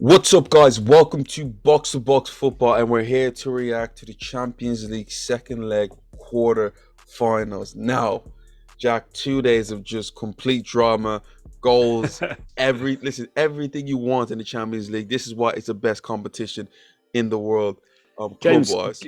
What's up, guys? Welcome to Box to Box Football, and we're here to react to the Champions League second leg quarter finals. Now, Jack, 2 days of just complete drama, goals, everything you want in the Champions League. This is why it's the best competition in the world, James, club-wise.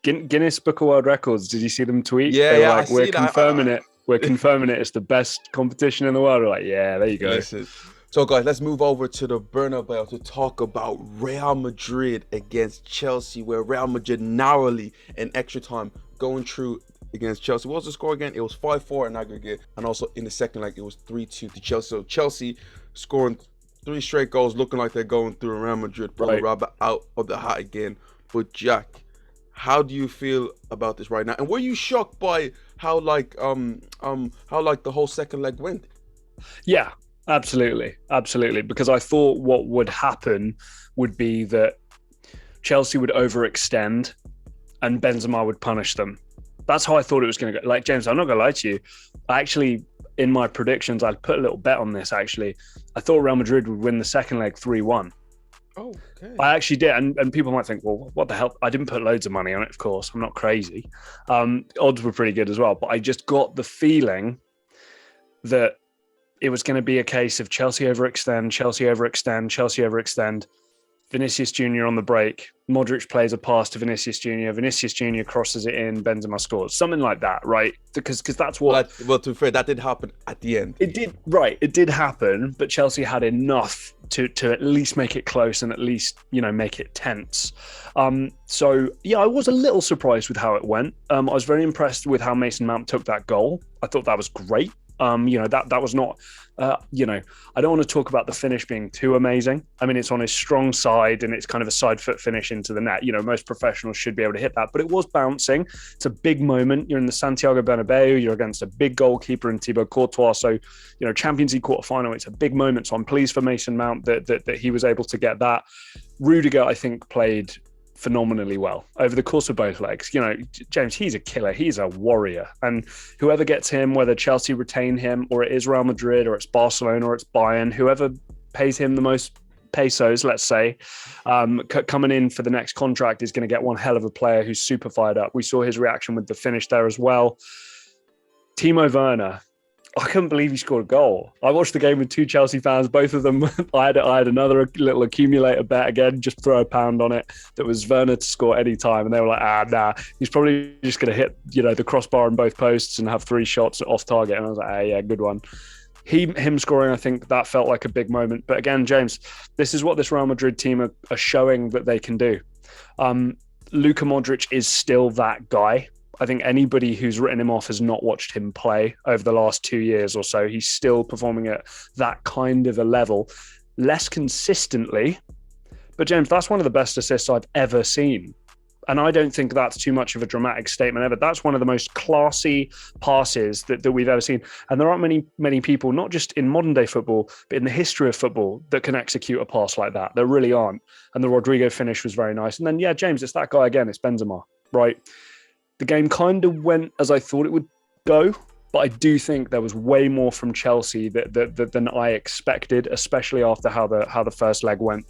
Guinness Book of World Records, did you see them tweet? Yeah, They were yeah, I like, we're see that. confirming it. We're confirming it. It's the best competition in the world. We're like, yeah, there you go. Listen. So, guys, let's move over to the Bernabeu to talk about Real Madrid against Chelsea, where Real Madrid narrowly in extra time going through against Chelsea. What was the score again? It was 5-4 in aggregate, and also in the second leg, it was 3-2 to Chelsea. So Chelsea scoring 3 straight goals, looking like they're going through, Real Madrid pulling Right. Rabbit out of the hat again. But Jack, how do you feel about this right now? And were you shocked by how the whole second leg went? Yeah, absolutely. Absolutely. Because I thought what would happen would be that Chelsea would overextend and Benzema would punish them. That's how I thought it was going to go. Like, James, I'm not going to lie to you. I actually, in my predictions, I'd put a little bet on this, actually. I thought Real Madrid would win the second leg 3-1. Oh, okay. I actually did, and people might think, well, what the hell? I didn't put loads of money on it, of course. I'm not crazy. Odds were pretty good as well, but I just got the feeling that it was going to be a case of Chelsea overextend, Chelsea overextend, Chelsea overextend. Vinicius Jr. on the break. Modric plays a pass to Vinicius Jr. Vinicius Jr. crosses it in. Benzema scores. Something like that, right? Because that's what... Well, to be fair, that did happen at the end. It did, right. It did happen, but Chelsea had enough to at least make it close and at least, make it tense. So, yeah, I was a little surprised with how it went. I was very impressed with how Mason Mount took that goal. I thought that was great. That was not, I don't want to talk about the finish being too amazing. I mean, it's on his strong side and it's kind of a side foot finish into the net. Most professionals should be able to hit that, but it was bouncing. It's a big moment. You're in the Santiago Bernabeu. You're against a big goalkeeper in Thibaut Courtois. So, Champions League quarterfinal, it's a big moment. So I'm pleased for Mason Mount that he was able to get that. Rudiger, I think, played phenomenally well over the course of both legs. James, he's a killer. He's a warrior. And whoever gets him, whether Chelsea retain him or it is Real Madrid or it's Barcelona or it's Bayern, whoever pays him the most pesos, let's say, coming in for the next contract is going to get one hell of a player who's super fired up. We saw his reaction with the finish there as well. Timo Werner, I couldn't believe he scored a goal. I watched the game with 2 Chelsea fans, both of them. I had another little accumulator bet again, just throw a pound on it. That was Werner to score any time. And they were like, nah, he's probably just going to hit, the crossbar on both posts and have 3 shots off target. And I was like, yeah, good one. Him scoring, I think that felt like a big moment. But again, James, this is what this Real Madrid team are showing that they can do. Luka Modric is still that guy. I think anybody who's written him off has not watched him play over the last 2 years or so. He's still performing at that kind of a level, less consistently. But James, that's one of the best assists I've ever seen. And I don't think that's too much of a dramatic statement ever. That's one of the most classy passes that we've ever seen. And there aren't many people, not just in modern day football, but in the history of football that can execute a pass like that. There really aren't. And the Rodrigo finish was very nice. And then, yeah, James, it's that guy again. It's Benzema, right? The game kind of went as I thought it would go, but I do think there was way more from Chelsea than I expected, especially after how the first leg went.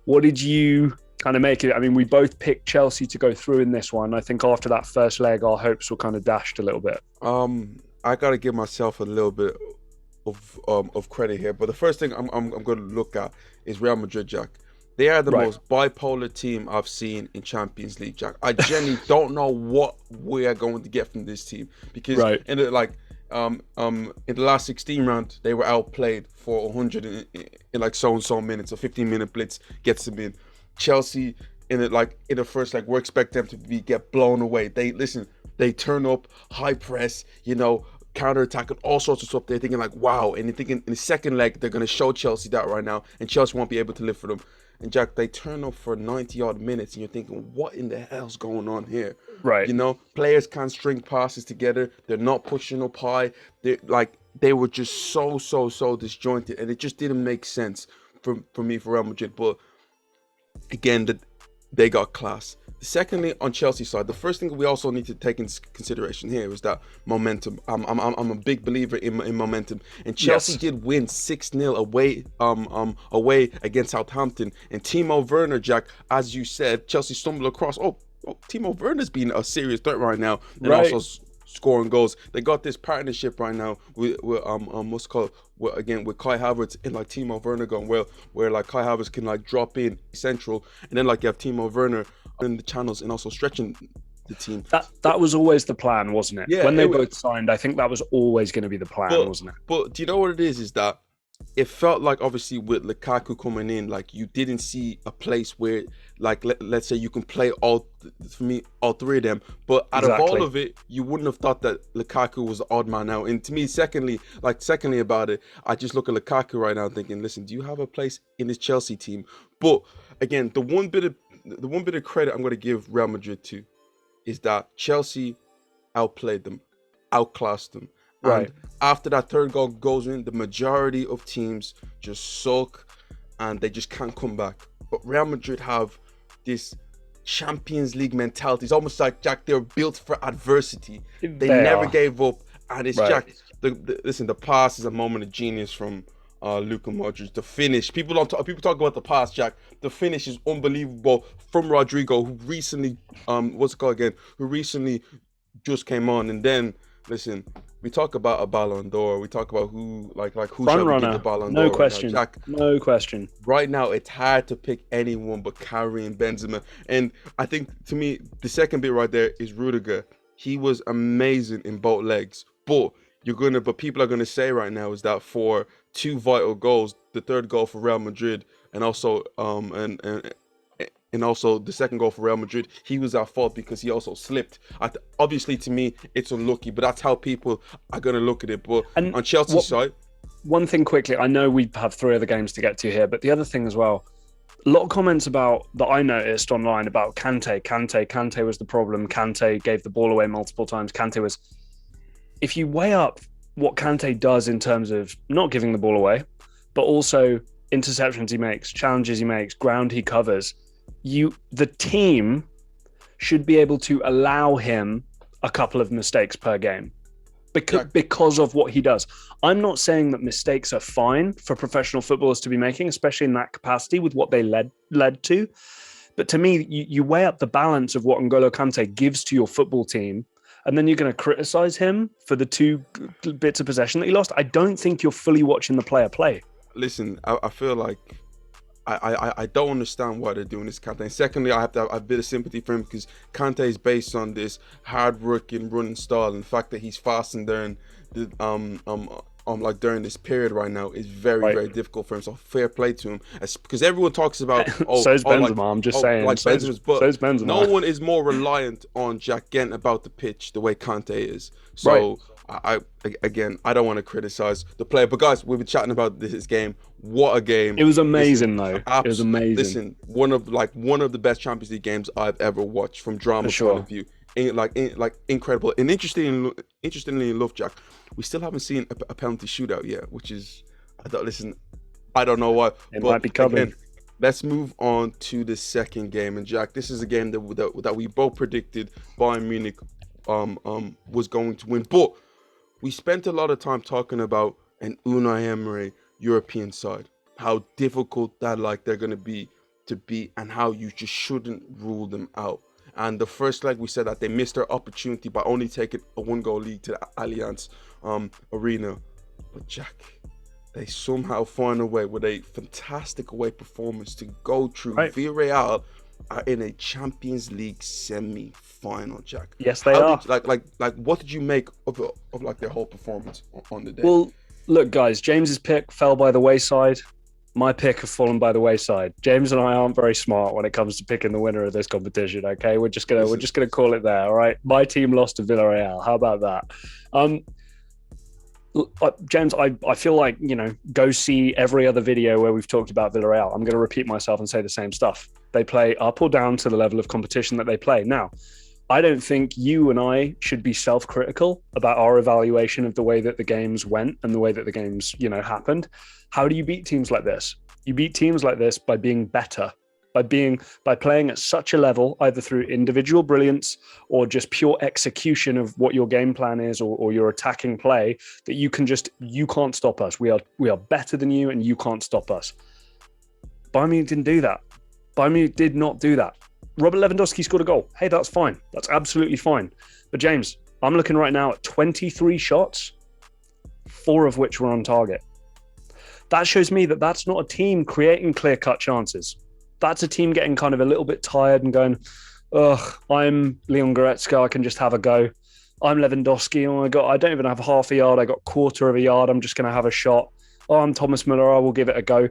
What did you kind of make it? I mean, we both picked Chelsea to go through in this one. I think after that first leg, our hopes were kind of dashed a little bit. I gotta give myself a little bit of credit here, but the first thing I'm going to look at is Real Madrid, Jack. They are the most bipolar team I've seen in Champions League, Jack. I genuinely don't know what we are going to get from this team because in the last 16 round they were outplayed for 100 in like so and so minutes. A 15-minute blitz gets them in. Chelsea in the first leg, we're expecting them to get blown away. They turn up, high press, counter attack and all sorts of stuff. They're thinking like, wow, and they're thinking in the second leg they're going to show Chelsea that right now, and Chelsea won't be able to live for them. And Jack, they turn up for 90-odd minutes, and you're thinking, what in the hell's going on here? Right. Players can't string passes together. They're not pushing up high. They were just so disjointed, and it just didn't make sense for me, for Real Madrid. But again, they got class. Secondly, on Chelsea's side, the first thing we also need to take into consideration here is that momentum. I'm a big believer in momentum, and Chelsea did win 6-0 away against Southampton. And Timo Werner, Jack, as you said, Chelsea stumbled across. Timo Werner's been a serious threat right now, and also scoring goals. They got this partnership right now with what's called with Kai Havertz and like Timo Werner going well, where like Kai Havertz can like drop in central, and then like you have Timo Werner in the channels and also stretching the team. That was always the plan, wasn't it? Yeah, when they both signed, I think that was always going to be the plan, wasn't it? But do you know what it is? Is that it felt like obviously with Lukaku coming in, like you didn't see a place where like let's say you can play all three of them. But out of all of it, you wouldn't have thought that Lukaku was the odd man out. And to me, secondly about it, I just look at Lukaku right now thinking, listen, do you have a place in this Chelsea team? But again, the one bit of credit I'm going to give Real Madrid to is that Chelsea outplayed them, outclassed them. And after that third goal goes in, the majority of teams just sulk and they just can't come back. But Real Madrid have this Champions League mentality. It's almost like, Jack, they're built for adversity. They never gave up. And it's Jack, listen, the pass is a moment of genius from Luka Modric. The finish, people talk about the pass, Jack. The finish is unbelievable from Rodrigo, who recently who recently just came on. And then listen, we talk about a Ballon d'Or. We talk about who shall get the Ballon d'Or. No question. Right now, Jack, no question. Right now, it's hard to pick anyone but Karim Benzema. And I think, to me, the second bit right there is Rudiger. He was amazing in both legs. But people are gonna say right now is that for two vital goals, the third goal for Real Madrid and also and also the second goal for Real Madrid, he was at fault because he also slipped. Obviously, to me, it's unlucky, but that's how people are going to look at it. But on Chelsea's side... One thing quickly, I know we have 3 other games to get to here, but the other thing as well, a lot of comments that I noticed online about Kante. Kante was the problem. Kante gave the ball away multiple times. If you weigh up what Kante does in terms of not giving the ball away, but also interceptions he makes, challenges he makes, ground he covers, the team should be able to allow him a couple of mistakes per game because of what he does. I'm not saying that mistakes are fine for professional footballers to be making, especially in that capacity with what they led to. But to me, you weigh up the balance of what N'Golo Kante gives to your football team, and then you're going to criticize him for the 2 bits of possession that he lost. I don't think you're fully watching the player play. Listen, I feel like I don't understand why they're doing this, Kante. And secondly, I have to have a bit of sympathy for him because Kante is based on this hard-working running style, and the fact that he's fasting during during this period right now is very difficult for him. So fair play to him, because everyone talks about so's Benzema. I'm just saying, so's Benzema. No one is more reliant on Jack getting about the pitch the way Kante is. So I don't want to criticize the player, but guys, we've been chatting about this game. What a game! It was amazing, though. It was amazing. Listen, one of the best Champions League games I've ever watched from drama point of view. Incredible. And interestingly enough, Jack, we still haven't seen a penalty shootout yet, which is, I don't know why. It might be coming. Again, let's move on to the second game. And Jack, this is a game that we both predicted Bayern Munich was going to win, but we spent a lot of time talking about an Unai Emery European side, how difficult that they're going to be to beat, and how you just shouldn't rule them out. And the first leg, we said that they missed their opportunity by only taking a 1-goal lead to the Allianz Arena. But Jack, they somehow find a way with a fantastic away performance to go through. Villarreal are in a Champions League semi-final, Jack. Yes, they are. What did you make of their whole performance on the day? Well, look, guys, James's pick fell by the wayside. My pick has fallen by the wayside. James and I aren't very smart when it comes to picking the winner of this competition. Okay, we're just gonna call it there. All right, my team lost to Villarreal. How about that? James, I feel like, go see every other video where we've talked about Villarreal. I'm going to repeat myself and say the same stuff. They play up or down to the level of competition that they play. Now, I don't think you and I should be self-critical about our evaluation of the way that the games went and the way that the games, happened. How do you beat teams like this? You beat teams like this by being better, by playing at such a level, either through individual brilliance or just pure execution of what your game plan is, or your attacking play, that you can't stop us. We are better than you, and you can't stop us. Bayern Munich didn't do that. Bayern Munich did not do that. Robert Lewandowski scored a goal. Hey, that's fine. That's absolutely fine. But James, I'm looking right now at 23 shots, 4 of which were on target. That shows me that that's not a team creating clear-cut chances. That's a team getting kind of a little bit tired and going, ugh, I'm Leon Goretzka, I can just have a go. I'm Lewandowski, I don't even have half a yard, I got quarter of a yard, I'm just going to have a shot. Oh, I'm Thomas Müller, I will give it a go.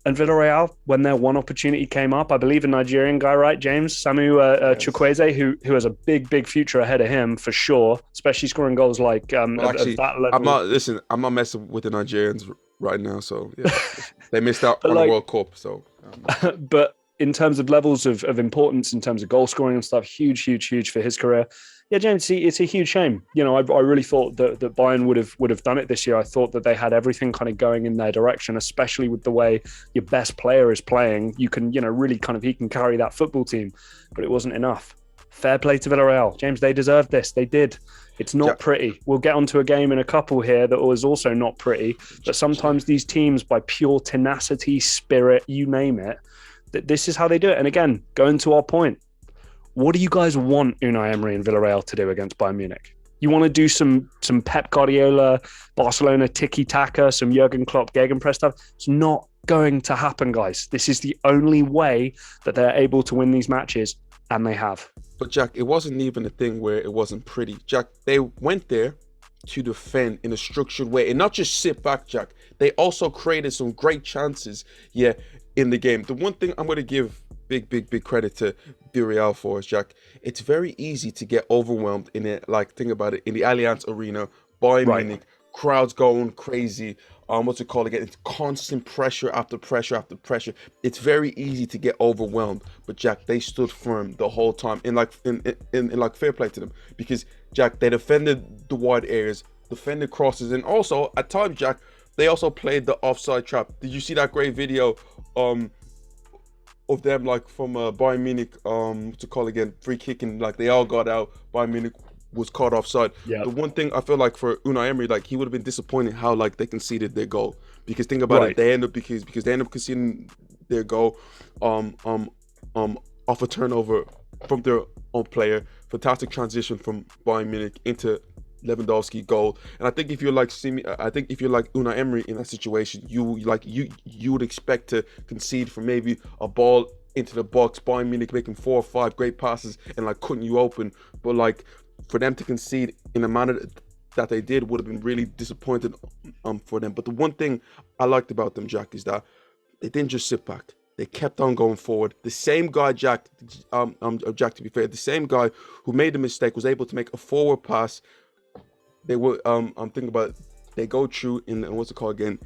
And Villarreal, when their one opportunity came up, I believe a Nigerian guy, right, James? Samu Chukwueze, who has a big future ahead of him for sure, especially scoring goals like at that level. I'm not messing with the Nigerians right now, so yeah. They missed out on the World Cup, so. But in terms of levels of importance, in terms of goal scoring and stuff, huge for his career. Yeah, James, it's a huge shame. You know, I really thought that Bayern would have done it this year. I thought that they had everything kind of going in their direction, especially with the way your best player is playing. You can, really kind of, he can carry that football team, but it wasn't enough. Fair play to Villarreal. James, they deserved this. They did. It's not pretty. We'll get onto a game in a couple here that was also not pretty, but sometimes these teams, by pure tenacity, spirit, you name it, this is how they do it. And again, going to our point, what do you guys want Unai Emery and Villarreal to do against Bayern Munich? You want to do some Pep Guardiola, Barcelona tiki-taka, some Jurgen Klopp gegenpress stuff? It's not going to happen, guys. This is the only way that they're able to win these matches, and they have. But Jack, it wasn't even a thing where it wasn't pretty. Jack, they went there to defend in a structured way and not just sit back, Jack. They also created some great chances, in the game. The one thing I'm going to give big credit to Villarreal for is, Jack, it's very easy to get overwhelmed in it. Like, think about it, in the Allianz Arena, Bayern Munich, crowds going crazy. It's constant pressure after pressure after pressure. It's very easy to get overwhelmed, but Jack, they stood firm the whole time. In fair play to them, because Jack, they defended the wide areas, defended crosses, and also at times, Jack, they also played the offside trap. Did you see that great video of them, like, from Bayern Munich, free kicking, like they all got out, Bayern Munich was caught offside. The one thing I feel like for Unai Emery, like, he would have been disappointed how, like, they conceded their goal, because think about it, they end up conceding their goal off a turnover from their own player. Fantastic transition from Bayern Munich into Lewandowski goal. And I think if you're like Unai Emery in that situation, you would expect to concede for maybe a ball into the box, Bayern Munich making 4 or 5 great passes and like cutting you open. But like, for them to concede in a manner that they did would have been really disappointed for them. But the one thing I liked about them, Jack, is that they didn't just sit back. They kept on going forward. The same guy, Jack, to be fair, the same guy who made the mistake was able to make a forward pass. They were, I'm thinking about it. They go through in, what's it called again?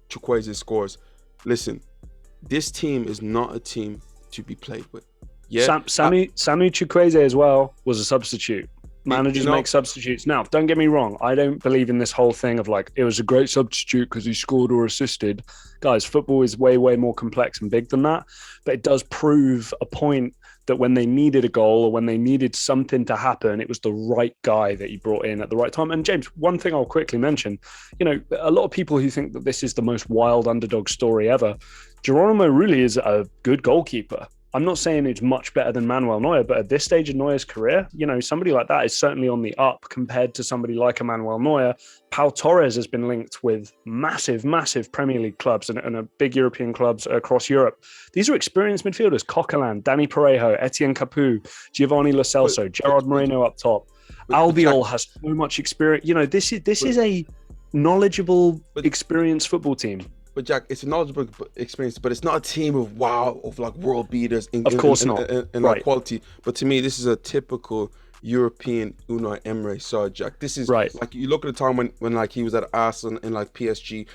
Chukwueze scores. Listen, this team is not a team to be played with. Yeah, Samu Chukwueze as well was a substitute. Managers make substitutes. Now, don't get me wrong. I don't believe in this whole thing of like, it was a great substitute because he scored or assisted. Guys, football is way more complex and big than that. But it does prove a point that when they needed a goal or when they needed something to happen, it was the right guy that he brought in at the right time. And James, one thing I'll quickly mention, a lot of people who think that this is the most wild underdog story ever, Geronimo really is a good goalkeeper. I'm not saying it's much better than Manuel Neuer, but at this stage of Neuer's career, somebody like that is certainly on the up compared to somebody like a Manuel Neuer. Pau Torres has been linked with massive Premier League clubs and big European clubs across Europe. These are experienced midfielders: Coquelin, Dani Parejo, Etienne Capoue, Giovanni Lo Celso, Gerard Moreno up top. Albiol has so much experience. This is a knowledgeable, experienced football team. But Jack, it's a knowledgeable experience, but it's not a team of like world beaters in right. quality. But to me, this is a typical European Unai Emery side, Jack. This is right. Like, you look at the time when like he was at Arsenal and like PSG.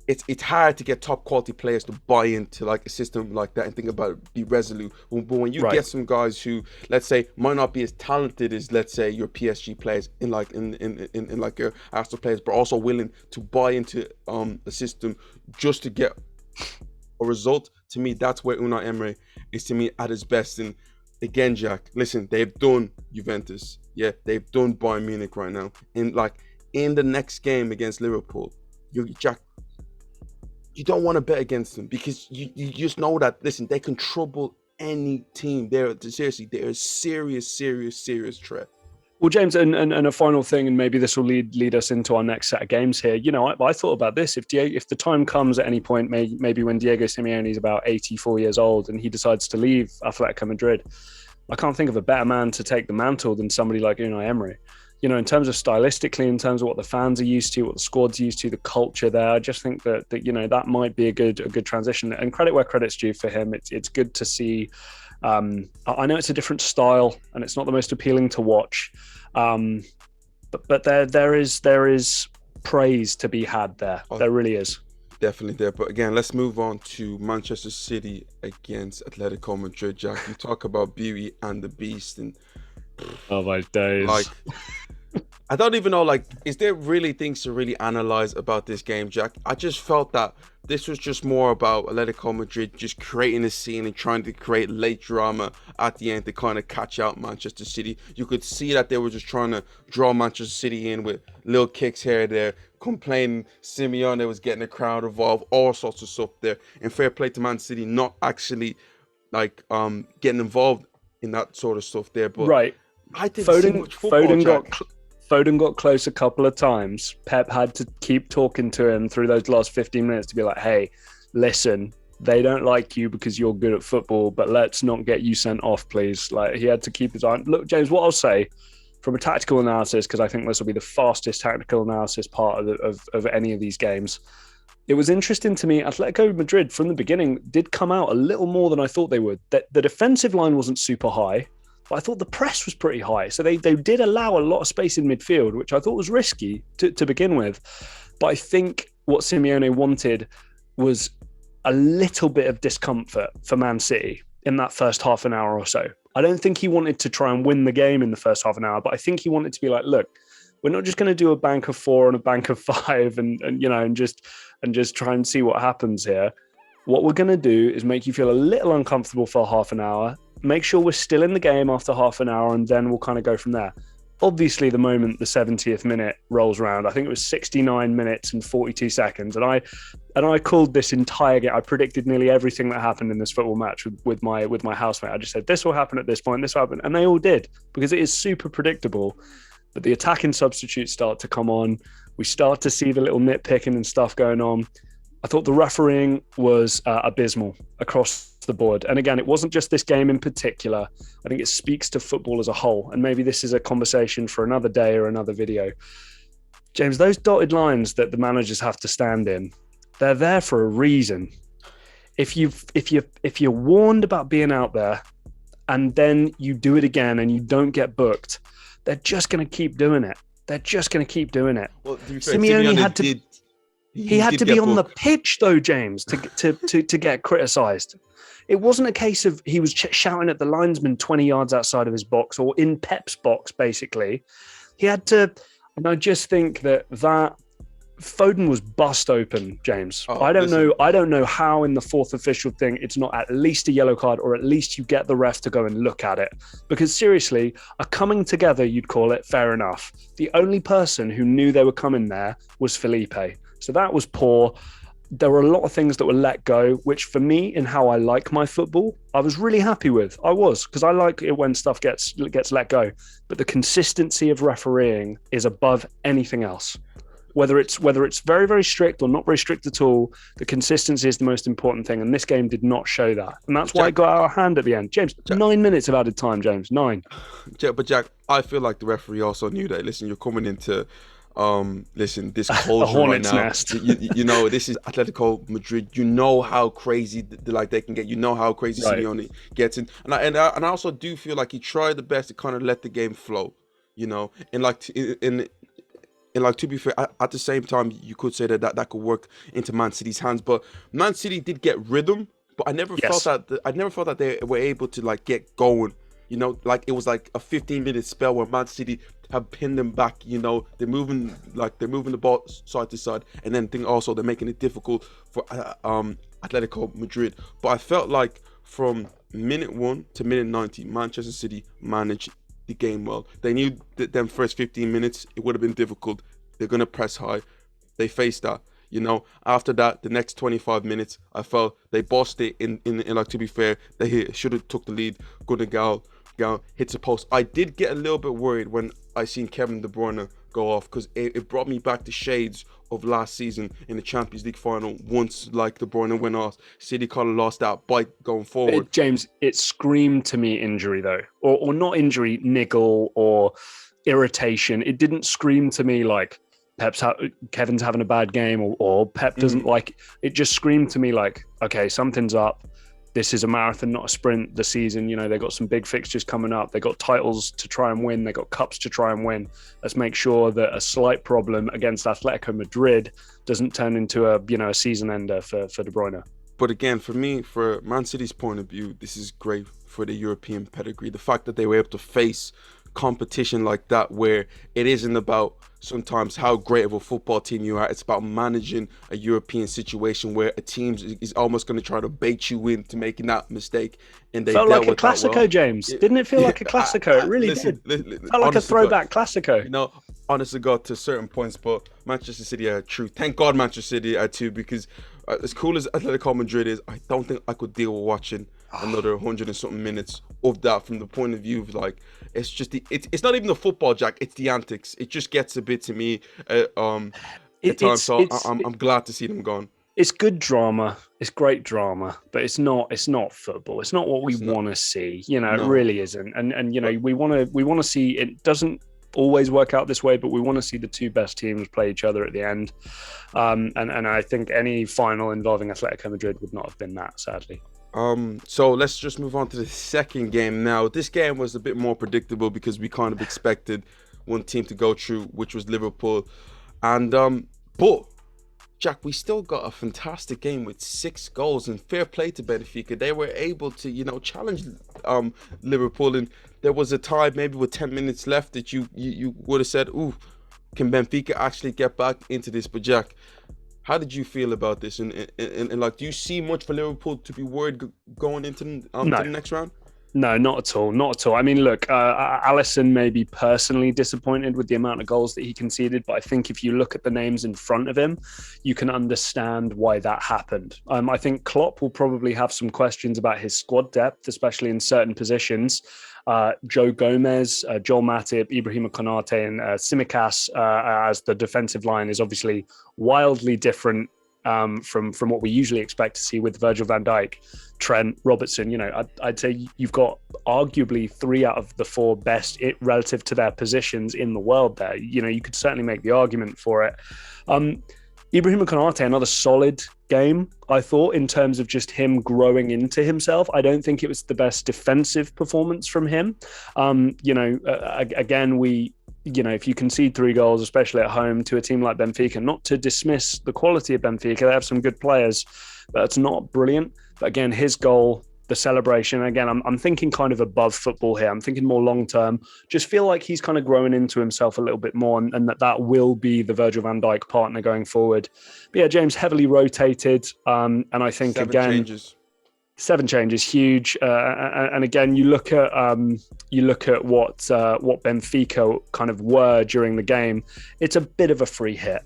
It's hard to get top quality players to buy into like a system like that and think about it, be resolute. But when you get some guys who, let's say, might not be as talented as, let's say, your PSG players in like your Arsenal players, but also willing to buy into a system just to get a result. To me, that's where Unai Emery is to me at his best. And again, Jack, listen, they've done Juventus. Yeah, they've done Bayern Munich right now. And like in the next game against Liverpool, Jack, you don't want to bet against them because you just know that, listen, they can trouble any team. They're a serious threat. Well, James, and a final thing, and maybe this will lead us into our next set of games here. You know, I thought about this. If the time comes at any point, maybe when Diego Simeone is about 84 years old and he decides to leave Atletico Madrid, I can't think of a better man to take the mantle than somebody like Unai Emery. You know, in terms of stylistically, in terms of what the fans are used to, what the squad's used to, the culture there, I just think that you know, that might be a good transition. And credit where credit's due for him. It's good to see. I know it's a different style and it's not the most appealing to watch, but there is praise to be had there. There really is. Definitely there. But again, let's move on to Manchester City against Atletico Madrid. Jack, you talk about Beauty and the Beast, and oh my days. Like, I don't even know, like, is there really things to really analyze about this game, Jack? I just felt that this was just more about Atletico Madrid just creating a scene and trying to create late drama at the end to kind of catch out Manchester City. You could see that they were just trying to draw Manchester City in with little kicks here and there, complaining Simeone was getting the crowd involved, all sorts of stuff there. And fair play to Man City, not actually like getting involved in that sort of stuff there. But right. I didn't see much football, Foden got close a couple of times. Pep had to keep talking to him through those last 15 minutes to be like, hey, listen, they don't like you because you're good at football, but let's not get you sent off, please. Like, he had to keep his eye. Look, James, what I'll say from a tactical analysis, because I think this will be the fastest tactical analysis part of any of these games. It was interesting to me, Atletico Madrid from the beginning did come out a little more than I thought they would. The defensive line wasn't super high, but I thought the press was pretty high. So they did allow a lot of space in midfield, which I thought was risky to begin with. But I think what Simeone wanted was a little bit of discomfort for Man City in that first half an hour or so. I don't think he wanted to try and win the game in the first half an hour, but I think he wanted to be like, look, we're not just going to do a bank of 4 and a bank of 5 and just try and see what happens here. What we're going to do is make you feel a little uncomfortable for half an hour, make sure we're still in the game after half an hour, and then we'll kind of go from there. Obviously, the moment the 70th minute rolls around, I think it was 69 minutes and 42 seconds, and I called this entire game. I predicted nearly everything that happened in this football match with my housemate. I just said, this will happen at this point, this will happen, and they all did, because it is super predictable. But the attacking substitutes start to come on. We start to see the little nitpicking and stuff going on. I thought the refereeing was abysmal across the board. And again, it wasn't just this game in particular. I think it speaks to football as a whole. And maybe this is a conversation for another day or another video. James, those dotted lines that the managers have to stand in, they're there for a reason. If you're warned about being out there and then you do it again and you don't get booked, they're just going to keep doing it. They're just going to keep doing it. Well, Simeone had to... He had to be on the pitch, though, James, to get criticised. It wasn't a case of he was shouting at the linesman 20 yards outside of his box or in Pep's box, basically. He had to... And I just think that Foden was bust open, James. I don't know how in the fourth official thing it's not at least a yellow card, or at least you get the ref to go and look at it. Because seriously, a coming together, you'd call it, fair enough. The only person who knew they were coming there was Felipe. So that was poor. There were a lot of things that were let go, which for me, in how I like my football, I was really happy with. I was, because I like it when stuff gets let go. But the consistency of refereeing is above anything else. Whether it's very, very strict or not very strict at all, the consistency is the most important thing. And this game did not show that. And that's why it got out of hand at the end. James, 9 minutes of added time, James, 9. But Jack, I feel like the referee also knew that, listen, you're coming into... this culture right now. Nest. you know, this is Atletico Madrid. You know how crazy they can get. You know how crazy Simeone gets in, and I also do feel like he tried the best to kind of let the game flow. You know, and to be fair, at the same time, you could say that could work into Man City's hands. But Man City did get rhythm, but I never felt that they were able to like get going. You know, like it was like a 15-minute spell where Man City have pinned them back. You know, they're moving the ball side to side, and then they're making it difficult for Atletico Madrid. But I felt like from minute 1 to minute 90, Manchester City managed the game well. They knew that them first 15 minutes, it would have been difficult. They're going to press high. They faced that. You know, after that, the next 25 minutes, I felt they bossed it in like, to be fair, they should have took the lead. Gundogan hits a post. I did get a little bit worried when I seen Kevin De Bruyne go off, because it brought me back to shades of last season in the Champions League final. Once, like, De Bruyne went off, City kind of lost that bite going forward. James, it screamed to me injury, though. Or not injury, niggle or irritation. It didn't scream to me like Kevin's having a bad game or Pep doesn't like. It just screamed to me like, okay, something's up. This is a marathon, not a sprint. The season, you know, they got some big fixtures coming up. They got titles to try and win. They got cups to try and win. Let's make sure that a slight problem against Atletico Madrid doesn't turn into a season ender for De Bruyne. But again, for me, for Man City's point of view, this is great for the European pedigree. The fact that they were able to face competition like that, where it isn't about sometimes how great of a football team you are, it's about managing a European situation where a team is almost going to try to bait you into making that mistake, and they felt dealt like a with that Classico, well. James. Didn't it feel like a Classico? It really did. Felt like a throwback Classico. You know, honestly, got to certain points, but Manchester City are true. Thank God Manchester City are too, because as cool as Atletico Madrid is, I don't think I could deal with watching another 100 and something minutes of that, from the point of view of, like, it's just it's not even the football, Jack, it's the antics. It just gets a bit to me at times, so I'm glad to see them gone. It's good drama. It's great drama, but it's not football. It's not what we want to see. You know, no. It really isn't. And you know, we want to see, it doesn't always work out this way, but we want to see the two best teams play each other at the end. And I think any final involving Atletico Madrid would not have been that, sadly. So let's just move on to the second game now. This game was a bit more predictable because we kind of expected one team to go through, which was Liverpool. And but Jack, we still got a fantastic game with 6 goals, and fair play to Benfica. They were able to, you know, challenge Liverpool, and there was a time maybe with 10 minutes left that you would have said, ooh, can Benfica actually get back into this? But Jack, how did you feel about this? And like, do you see much for Liverpool to be worried going into to the next round? No, not at all. Not at all. I mean, look, Alisson may be personally disappointed with the amount of goals that he conceded, but I think if you look at the names in front of him, you can understand why that happened. I think Klopp will probably have some questions about his squad depth, especially in certain positions. Joe Gomez, Joel Matip, Ibrahima Konate, and Tsimikas as the defensive line is obviously wildly different from what we usually expect to see with Virgil van Dijk, Trent, Robertson. You know, I'd say you've got arguably 3 out of the 4 best relative to their positions in the world there. You know, you could certainly make the argument for it. Ibrahima Konate, another solid game, I thought, in terms of just him growing into himself. I don't think it was the best defensive performance from him. Again, if you concede 3 goals, especially at home to a team like Benfica, not to dismiss the quality of Benfica, they have some good players, but it's not brilliant. But again, his goal, the celebration, again, I'm thinking kind of above football here. I'm thinking more long-term. Just feel like he's kind of growing into himself a little bit more, and that will be the Virgil van Dijk partner going forward. But yeah, James heavily rotated. And I think 7 changes, huge. And again, you look at what Benfica kind of were during the game. It's a bit of a free hit.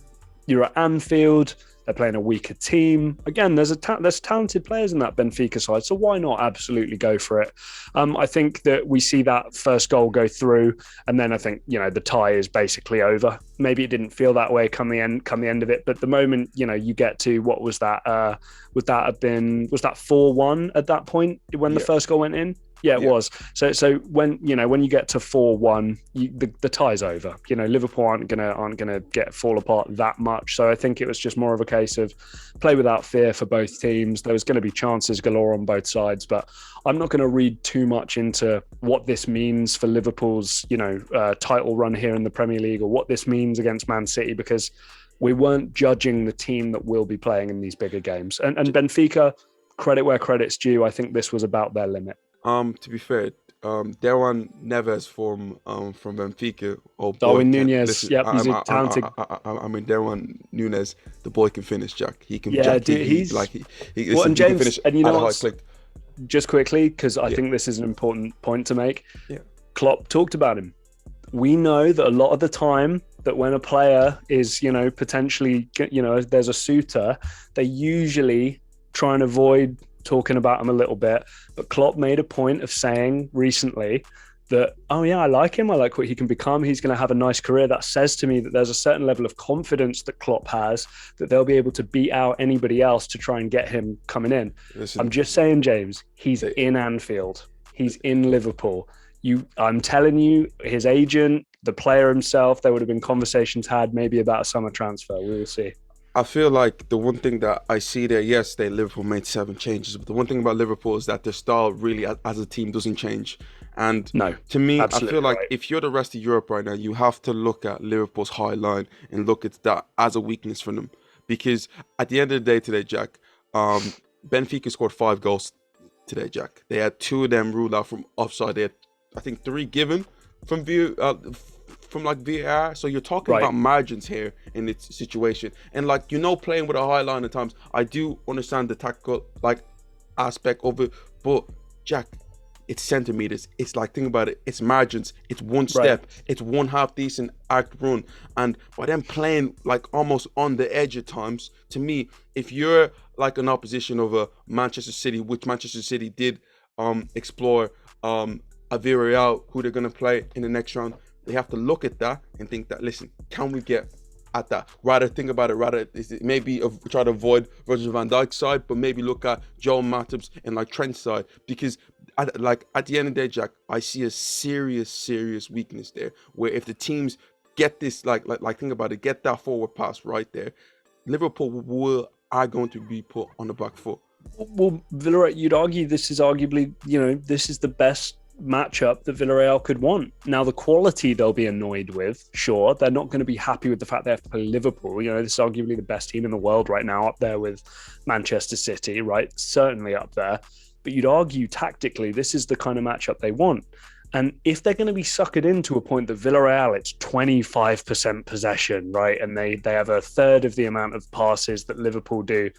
You're at Anfield. They're playing a weaker team. Again, there's talented players in that Benfica side, so why not absolutely go for it? I think that we see that first goal go through, and then I think, you know, the tie is basically over. Maybe it didn't feel that way come the end of it, but the moment, you know, you get to what was that? Was that 4-1 at that point when the first goal went in? Yeah, it was. So when you get to 4-1, the tie's over. You know, Liverpool aren't gonna fall apart that much. So I think it was just more of a case of play without fear for both teams. There was going to be chances galore on both sides, but I'm not going to read too much into what this means for Liverpool's, title run here in the Premier League, or what this means against Man City, because we weren't judging the team that will be playing in these bigger games. And Benfica, credit where credit's due. I think this was about their limit. To be fair, Darwin Neves from Benfica. Oh, Darwin Nunez. He's a talented. I mean, Darwin Nunez, the boy can finish, Jack. He can. Yeah, Jack, dude, he can finish. And you know what? just quickly, because I Yeah. think this is an important point to make. Yeah. Klopp talked about him. We know that a lot of the time that when a player is, potentially, there's a suitor, they usually try and avoid talking about him a little bit. But Klopp made a point of saying recently that, oh yeah, I like him. I like what he can become. He's going to have a nice career. That says to me that there's a certain level of confidence that Klopp has that they'll be able to beat out anybody else to try and get him coming in. Listen, I'm just saying, James, he's in Anfield. He's in Liverpool. I'm telling you, his agent, the player himself, there would have been conversations had maybe about a summer transfer. We will see. I feel like the one thing that I see there, yes, Liverpool made 7 changes, but the one thing about Liverpool is that their style really, as a team, doesn't change. And No, to me, I feel like right. if you're the rest of Europe right now, you have to look at Liverpool's high line and look at that as a weakness for them. Because at the end of the day today, Jack, Benfica scored 5 goals today, Jack. They had 2 of them ruled out from offside. They had, I think, 3 given from like VAR. So you're talking about margins here in this situation. And like, playing with a high line at times, I do understand the tactical aspect of it, but Jack, it's centimeters. It's like, think about it, it's margins, it's one step, it's one half decent act run. And by them playing like almost on the edge at times, to me, if you're like an opposition of a Manchester City, which Manchester City did explore a Villarreal, who they're going to play in the next round, they have to look at that and think that, listen, can we get at that? Rather think about it, maybe try to avoid Virgil van Dijk's side, but maybe look at Joel Matip's and like Trent's side, because at the end of the day, Jack, I see a serious weakness there, where if the teams get this, like think about it, get that forward pass right there, Liverpool are going to be put on the back foot. Well, Villarreal, you'd argue this is arguably, this is the best matchup that Villarreal could want. Now, the quality they'll be annoyed with, sure. They're not going to be happy with the fact they have to play Liverpool. This is arguably the best team in the world right now, up there with Manchester City, right? Certainly up there. But you'd argue tactically, this is the kind of matchup they want. And if they're going to be suckered into a point that Villarreal, it's 25% possession, right? And they have a third of the amount of passes that Liverpool do.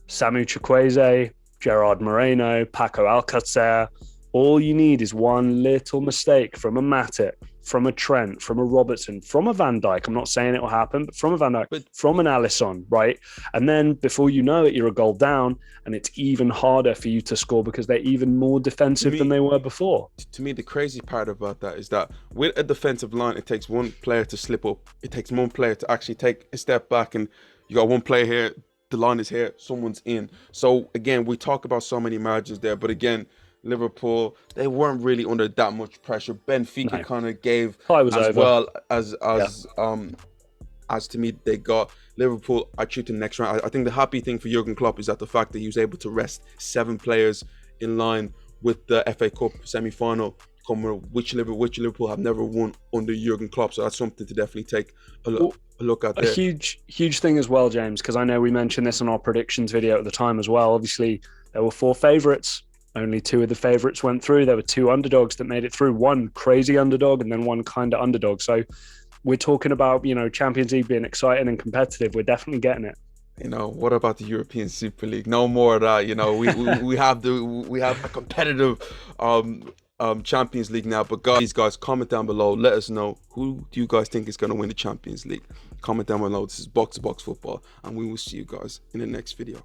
Samu Chukwueze, Gerard Moreno, Paco Alcacer. All you need is one little mistake from a Matip, from a Trent, from a Robertson, from a Van Dijk. I'm not saying it will happen, but from a Van Dijk, from an Alisson, right? And then before you know it, you're a goal down, and it's even harder for you to score because they're even more defensive than they were before. To me, the crazy part about that is that with a defensive line, it takes one player to slip up. It takes one player to actually take a step back, and you got one player here, the line is here, someone's in. So again, we talk about so many margins there, but again, Liverpool, they weren't really under that much pressure. Benfica kind of gave well as to me they got. Liverpool are through to the next round. I think the happy thing for Jurgen Klopp is that the fact that he was able to rest 7 players in line with the FA Cup semi-final, which Liverpool have never won under Jurgen Klopp. So that's something to definitely take a look at there. A huge thing as well, James, because I know we mentioned this in our predictions video at the time as well. Obviously, there were 4 favourites. Only 2 of the favourites went through. There were 2 underdogs that made it through. One crazy underdog and then one kind of underdog. So we're talking about, Champions League being exciting and competitive. We're definitely getting it. What about the European Super League? No more of that. We have a competitive Champions League now. But guys, comment down below. Let us know, who do you guys think is going to win the Champions League? Comment down below. This is Box to Box Football, and we will see you guys in the next video.